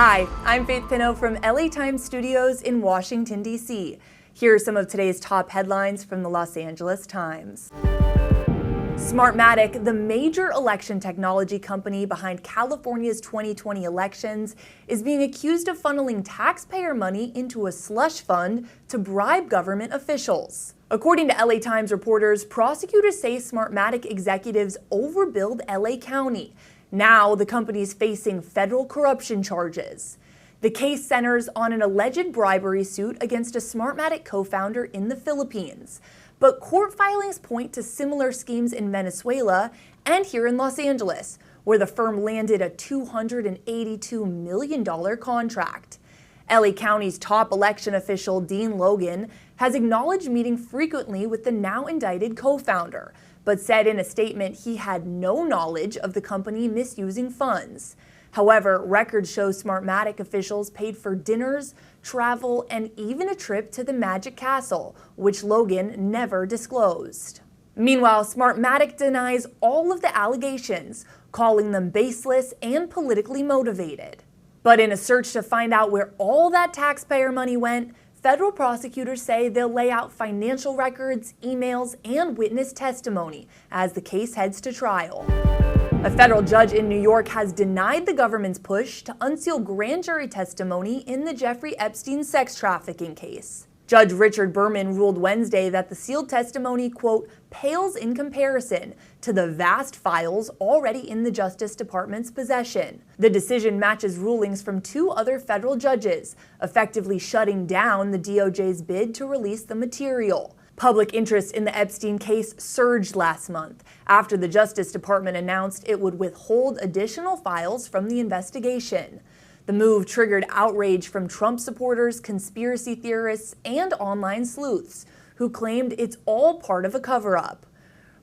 Hi, I'm Faith Pinot from LA Times Studios in Washington, D.C. Here are some of today's top headlines from the Los Angeles Times. Smartmatic, the major election technology company behind California's 2020 elections, is being accused of funneling taxpayer money into a slush fund to bribe government officials. According to LA Times reporters, prosecutors say Smartmatic executives overbilled LA County. Now, the company is facing federal corruption charges. The case centers on an alleged bribery suit against a Smartmatic co-founder in the Philippines. But court filings point to similar schemes in Venezuela and here in Los Angeles, where the firm landed a $282 million contract. LA County's top election official, Dean Logan, has acknowledged meeting frequently with the now indicted co-founder, but said in a statement he had no knowledge of the company misusing funds. However, records show Smartmatic officials paid for dinners, travel, and even a trip to the Magic Castle, which Logan never disclosed. Meanwhile, Smartmatic denies all of the allegations, calling them baseless and politically motivated. But in a search to find out where all that taxpayer money went, federal prosecutors say they'll lay out financial records, emails, and witness testimony as the case heads to trial. A federal judge in New York has denied the government's push to unseal grand jury testimony in the Jeffrey Epstein sex trafficking case. Judge Richard Berman ruled Wednesday that the sealed testimony, quote, pales in comparison to the vast files already in the Justice Department's possession. The decision matches rulings from two other federal judges, effectively shutting down the DOJ's bid to release the material. Public interest in the Epstein case surged last month after the Justice Department announced it would withhold additional files from the investigation. The move triggered outrage from Trump supporters, conspiracy theorists, and online sleuths, who claimed it's all part of a cover-up.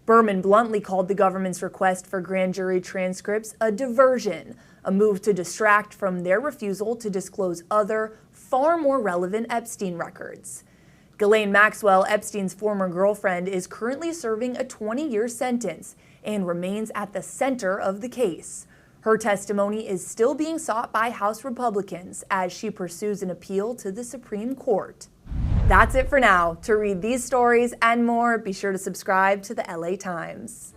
Berman bluntly called the government's request for grand jury transcripts a diversion, a move to distract from their refusal to disclose other, far more relevant Epstein records. Ghislaine Maxwell, Epstein's former girlfriend, is currently serving a 20-year sentence and remains at the center of the case. Her testimony is still being sought by House Republicans as she pursues an appeal to the Supreme Court. That's it for now. To read these stories and more, be sure to subscribe to the LA Times.